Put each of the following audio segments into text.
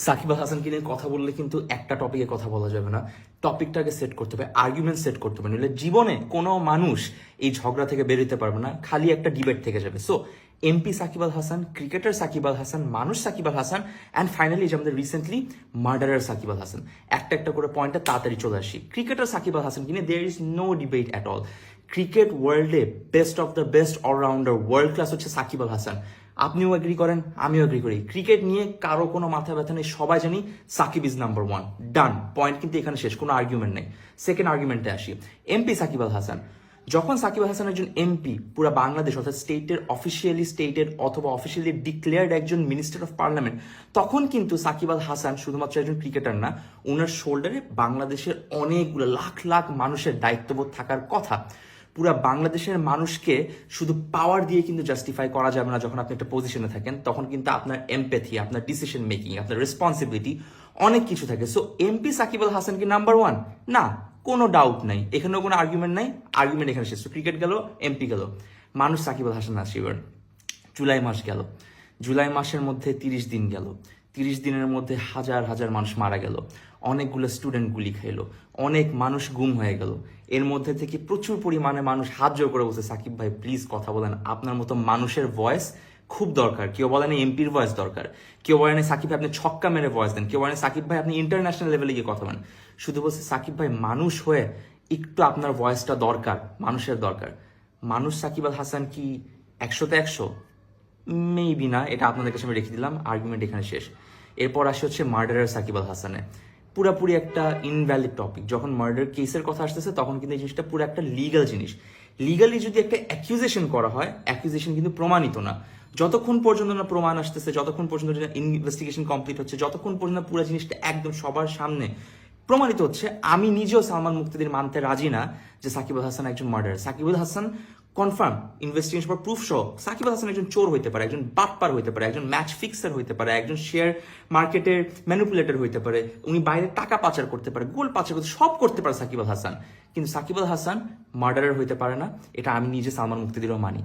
সাকিব আল হাসানকে নিয়ে কথা বললে কিন্তু একটা টপিকে কথা বলা যাবে না, টপিকটাকে সেট করতে হবে, আর্গুমেন্ট সেট করতে হবে, নইলে জীবনে কোনো মানুষ এই ঝগড়া থেকে বেরোতে পারবে না, খালি একটা ডিবেট থেকে যাবে। So MP Shakib Al Hasan, cricketer Shakib Al Hasan, মানুষ সাকিব আল হাসান, অ্যান্ড ফাইনালি যে আমাদের রিসেন্টলি মার্ডারার সাকিব আল হাসান। একটা একটা করে পয়েন্টে তাড়াতাড়ি চলে আসি। ক্রিকেটার সাকিব আল হাসান কিনে there is no debate at all. Cricket ওয়ার্ল্ডে best of the best allrounder, world class হচ্ছে সাকিব আল হাসান। আপনিও এগ্রি করেন, আমিও এগ্রি করি। ক্রিকেট নিয়ে কারো কোনো মাথা ব্যথা নেই, সবাই জানি Shakib is number one. Done, point কিন্তু এখানে শেষ, কোনো আর্গুমেন্ট নেই। সেকেন্ড আর্গুমেন্টে আসি, এমপি সাকিব আল হাসান। যখন সাকিব আল হাসান একজন এমপি, পুরো বাংলাদেশ অর্থাৎ স্টেটের অথবা অফিসিয়ালি ডিক্লেয়ার্ড একজন মিনিস্টার অফ পার্লামেন্ট, তখন কিন্তু সাকিব আল হাসান শুধুমাত্র একজন ক্রিকেটার না, ওনার শোল্ডারে বাংলাদেশের অনেকগুলো লাখ লাখ মানুষের দায়িত্ববোধ থাকার কথা। পুরা বাংলাদেশের মানুষকে শুধু পাওয়ার দিয়ে কিন্তু জাস্টিফাই করা যাবে না। যখন আপনি একটা পজিশনে থাকেন তখন কিন্তু আপনার এমপ্যাথি, আপনার ডিসিশন মেকিং, আপনার রেসপন্সিবিলিটি অনেক কিছু থাকে। সো এমপি সাকিব আল হাসান কি নাম্বার ওয়ান? না, কোনো ডাউট নাই, এখানেও কোনো আর্গুমেন্ট নাই। আর্গুমেন্ট এখানে শেষ। ক্রিকেট গেল, এমপি গেল, মানুষ সাকিব আল হাসান আসিবার। জুলাই মাস গেল, জুলাই মাসের মধ্যে 30 দিন গেল, 30 দিনের মধ্যে হাজার হাজার মানুষ মারা গেল, অনেকগুলো স্টুডেন্ট গুলি খাইলো, অনেক মানুষ গুম হয়ে গেল। এর মধ্যে থেকে প্রচুর পরিমাণে মানুষ হাত জোর করে বলছে, সাকিব ভাই প্লিজ কথা বলেন, আপনার মতো মানুষের ভয়েস খুব দরকার। কেউ বলেন এমপির ভয়েস দরকার, কেউ বলেন সাকিব ভাই আপনি ছক্কা মেরে ভয়েস দেন, কেউ বলেন সাকিব ভাই আপনি ইন্টারন্যাশনাল লেভেলে গিয়ে কথা বলেন। শুধু বলছে সাকিব ভাই মানুষ হয়ে একটু আপনার ভয়েসটা দরকার, মানুষের দরকার। মানুষ সাকিব আল হাসান কি 100-তে 100? মেবি না, এটা আপনাদের কাছে আমি রেখে দিলাম। আর্গুমেন্ট এখানে শেষ। এরপর আসে হচ্ছে মার্ডারার সাকিব আল হাসানে। পুরাপুরি একটা ইনভ্যালিড টপিক। যখন মার্ডার কেসের কথা আসতেছে তখন কিন্তু এই জিনিসটা পুরো একটা লিগাল জিনিস। লিগালি যদি একটা অ্যাকিউজেশন করা হয়, অ্যাকিউজেশন কিন্তু প্রমাণিত না। যতক্ষণ পর্যন্ত না প্রমাণ আসতেছে, যতক্ষণ পর্যন্ত ইনভেস্টিগেশন কমপ্লিট হচ্ছে, যতক্ষণ পর্যন্ত পুরো জিনিসটা একদম সবার সামনে প্রমাণিত হচ্ছে, আমি নিজেও সালমান মুক্তিদির মানতে রাজি না যে সাকিব আল হাসান একজন murder. Shakib Al Hasan confirm investigation পর প্রুফ সহ সাকিব আল হাসান একজন চোর হইতে পারে, একজন বাটপার হইতে পারে, একজন ম্যাচ ফিক্সার হইতে পারে, একজন শেয়ার মার্কেটের ম্যানিপুলেটর হইতে পারে, উনি বাইরে টাকা পাচার করতে পারে, গোল পাচার করতে, সব করতে পারে সাকিব আল হাসান। কিন্তু সাকিব আল হাসান মার্ডারার হইতে পারে না, এটা আমি নিজে সালমান মুক্তিদিরও মানি।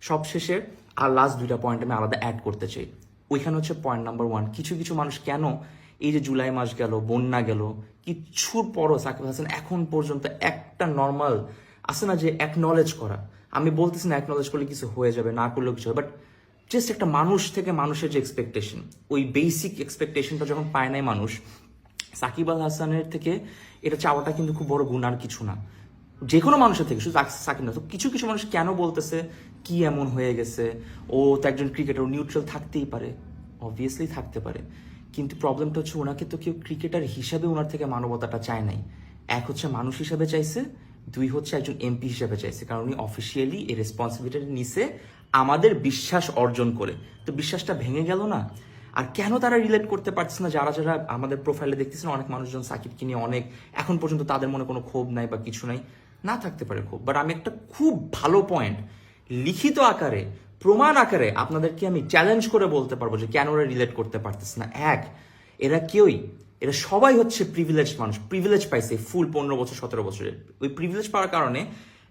সবশেষে আর লাস্ট দুইটা পয়েন্ট আমি আলাদা অ্যাড করতে চাই। ওইখানে হচ্ছে পয়েন্ট নাম্বার ওয়ান, কিছু কিছু মানুষ কেন এই যে জুলাই মাস গেল, বন্যা গেল, কিছুর পরও সাকিব হাসান এখন পর্যন্ত একটা নর্মাল আছে না যে অ্যাকনলেজ করা। আমি বলতেছি না অ্যাকনলেজ করলে কিছু হয়ে যাবে, না করলেও কিছু হবে, বাট জাস্ট একটা মানুষ থেকে মানুষের যে এক্সপেকটেশন, ওই বেসিক এক্সপেকটেশনটা যখন পায় নাই মানুষ, সাকিব আল হাসানের থেকে এটা চাওয়াটা কিন্তু খুব বড় গুণ আর কিছু না। যে কোনো মানুষের থেকে, শুধু সাকিব না। তো কিছু কিছু মানুষ কেন বলতেছে কি এমন হয়ে গেছে, ও তো একজন ক্রিকেটার, নিউট্রাল থাকতেই পারে, অবভিয়াসলি থাকতে পারে, কিন্তু প্রবলেমটা হচ্ছে ওনাকে তো কেউ ক্রিকেটার হিসাবে ওনার থেকে মানবতাটা চায় নাই। এক হচ্ছে মানুষ হিসাবে চাইছে, দুই হচ্ছে একজন এমপি হিসাবে চাইছে, কারণ উনি অফিসিয়ালি এই রেসপন্সিবিলিটি নিছে আমাদের বিশ্বাস অর্জন করে। তো বিশ্বাসটা ভেঙে গেল না। আর কেন তারা রিলেট করতে পারছে না, যারা যারা আমাদের প্রোফাইলে দেখতেছেন অনেক মানুষজন সাকিবকে নিয়ে অনেক, এখন পর্যন্ত তাদের মনে কোনো ক্ষোভ নাই বা কিছু নাই, না থাকতে পারে ক্ষোভ, বাট আমি একটা খুব ভালো পয়েন্ট লিখিত আকারে, প্রমাণ আকারে আপনাদেরকে আমি চ্যালেঞ্জ করে বলতে পারবো যে কেন ওরা রিলেট করতে পারতেছে না। এক, এরা সবাই হচ্ছে প্রিভিলেজ মানুষ, প্রিভিলেজ পাইছে ফুল 15 বছর 17 বছরের। ওই প্রিভিলেজ পাওয়ার কারণে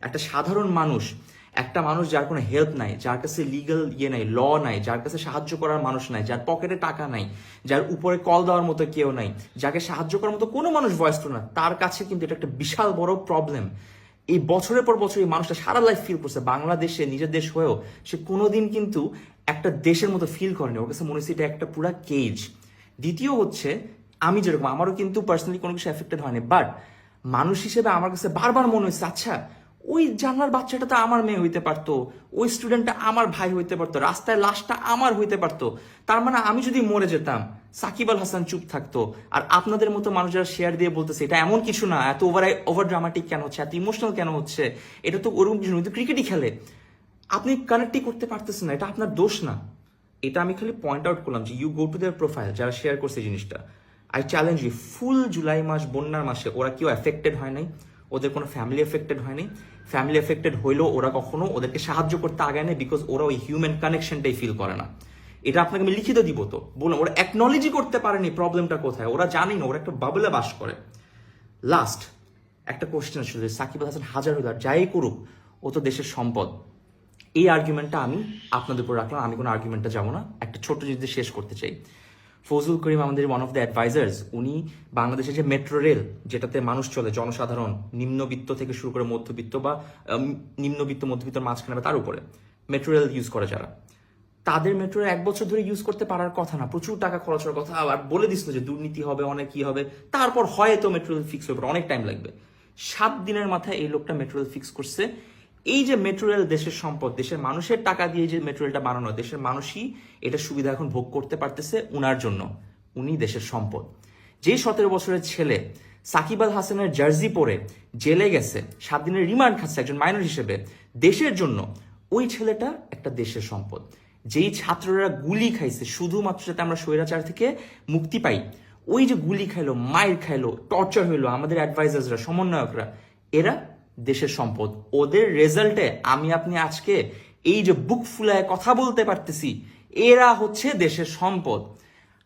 একটা সাধারণ মানুষ, একটা মানুষ যার কোনো হেল্প নাই, যার কাছে লিগাল নাই, ল নাই, যার কাছে সাহায্য করার মানুষ নাই, যার পকেটে টাকা নাই, যার উপরে কল দেওয়ার মতো কেউ নাই, যাকে সাহায্য করার মতো কোনো মানুষ ভয়েস তো না, তার কাছে কিন্তু এটা একটা বিশাল বড় প্রবলেম। এই বছরের পর বছর এই মানুষটা সারা লাইফ ফিল করছে, বাংলাদেশে নিজের দেশ হয়েও সে কোনোদিন কিন্তু একটা দেশের মতো ফিল করেনি। ওর কাছে মনে হচ্ছে এটা একটা পুরা কেজ। দ্বিতীয় হচ্ছে, আমি যেরকম, আমারও কিন্তু পার্সোনালি কোনো কিছু এফেক্টেড হয়নি, বাট মানুষ হিসেবে আমার কাছে বারবার মনে হয়েছে, আচ্ছা ওই জানলার বাচ্চাটা তো আমার মেয়ে হইতে পারতো, ওই স্টুডেন্টটা আমার ভাই হইতে পারতো, রাস্তায় লাশটা আমার হইতে পারতো। তার মানে আমি যদি মরে যেতাম, সাকিব আল হাসান চুপ থাকতো, আর আপনাদের মতো মানুষ যারা শেয়ার দিয়ে বলতেছে এটা এমন কিছু না, এত ওভার ড্রামাটিক কেন হচ্ছে, এত ইমোশনাল কেন হচ্ছে, এটা তো ওরকম কিছু নয়, তো ক্রিকেটই খেলে, আপনি কানেক্টই করতে পারতেছেন না, এটা আপনার দোষ না। এটা আমি খালি পয়েন্ট আউট করলাম যে you go to their profile, যারা শেয়ার করছে এই জিনিসটা, I challenge you, full July মাস বন্যার মাসে ওরা কেউ এফেক্টেড হয় নাই, ওদের কোনো ফ্যামিলি এফেক্টেড হয়নি। ফ্যামিলি এফেক্টেড হইলেও ওরা কখনো ওদেরকে সাহায্য করতে আগায় না, বিকজ ওরা ওই হিউম্যান কানেকশনটাই ফিল করে না। এটা আপনাকে আমি লিখিত দিব, তো বললাম ওরা অ্যাকনলেজই করতে পারেনি প্রবলেমটা কোথায়, ওরা জানি না, ওরা একটা বাবলে বাস করে। লাস্ট একটা কোশ্চেন ছিল, সাকিব আল হাসান হাজার যাই করুক, ও তো দেশের সম্পদ। এই আর্গুমেন্টটা আমি আপনাদের উপর রাখলাম, আমি কোনো আর্গুমেন্টটা যাবো না, একটা ছোট জিনিস দিয়ে শেষ করতে চাই। ফজলুল করিম আমাদের ওয়ান অফ দ্য অ্যাডভাইজার্স, উনি বাংলাদেশের যে মেট্রো রেল, যেটাতে মানুষ চলে, জনসাধারণ, নিম্নবিত্ত থেকে শুরু করে মধ্যবিত্ত বা নিম্নবিত্ত মধ্যবিত্তর মাঝখানে বা তার উপরে মেট্রো রেল ইউজ করে যারা, তাদের মেট্রো 1 বছর ধরে ইউজ করতে পারার কথা না, প্রচুর টাকা খরচ হওয়ার কথা, আর বলে দিছিল যে দুর্নীতি হবে, অনেক কি হবে, তারপর হয়তো মেট্রো রেল ফিক্স হবে, অনেক টাইম লাগবে। 7 দিনের মাথায় এই লোকটা মেট্রো রেল ফিক্স করছে। এই যে মেট্রো রেল দেশের সম্পদ, দেশের মানুষের টাকা দিয়ে যে মেট্রো রেলটা বানানো, দেশের মানুষই এটা সুবিধা এখন ভোগ করতে পারতেছে উনার জন্য, উনি দেশের সম্পদ। যে 17 বছরের ছেলে সাকিব আল হাসানের জার্সি পরে জেলে গেছে, 7 দিনের রিমান্ড খাচ্ছে একজন মাইনর হিসেবে দেশের জন্য, ওই ছেলেটা একটা দেশের সম্পদ। যেই ছাত্ররা গুলি খাইছে শুধুমাত্র যাতে আমরা স্বৈরাচার থেকে মুক্তি পাই, ওই যে গুলি খাইলো, মাইর খাইলো, টর্চার হইলো, আমাদের অ্যাডভাইজার্সরা, সমন্বয়করা, এরা দেশের সম্পদ। ওদের রেজাল্টে আমি আপনি আজকে এই যে বুক ফুলায় কথা বলতে পারতেছি, এরা হচ্ছে দেশের সম্পদ।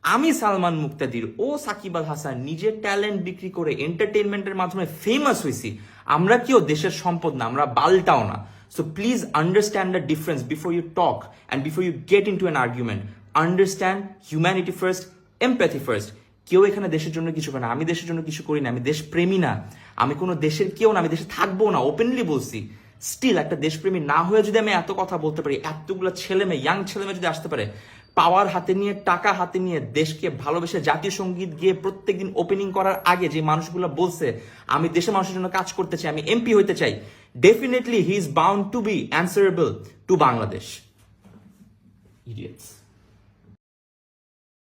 আমি সালমান মুক্তাদির ও সাকিব আল হাসান নিজের ট্যালেন্ট বিক্রি করে এন্টারটেনমেন্টের মাধ্যমে ফেমাস হয়েছি, আমরা কেউ দেশের সম্পদ না, আমরা বালটাও না। So please understand the difference before you talk and before you get into an argument. Understand humanity first, empathy first. কেউ এখানে দেশের জন্য কিছু করে না, আমি দেশের জন্য কিছু করি না, আমি দেশপ্রেমী না, আমি কোনো দেশের কেউ না, আমি দেশে থাকবো না, ওপেনলি বলছি। স্টিল একটা দেশপ্রেমী না হয়ে যদি আমি এত কথা বলতে পারি, এতগুলো ছেলে মেয়ে, ইয়াং ছেলে মেয়ে যদি আসতে পারে, পাওয়ার হাতে নিয়ে, টাকা হাতে নিয়ে, দেশকে ভালোবেসে জাতীয় সঙ্গীত গিয়ে প্রত্যেকদিন ওপেনিং করার আগে যে মানুষগুলো বলছে আমি দেশের মানুষের জন্য কাজ করতে চাই, আমি এমপি হইতে চাই, definitely he is bound to be answerable to Bangladesh. Idiots.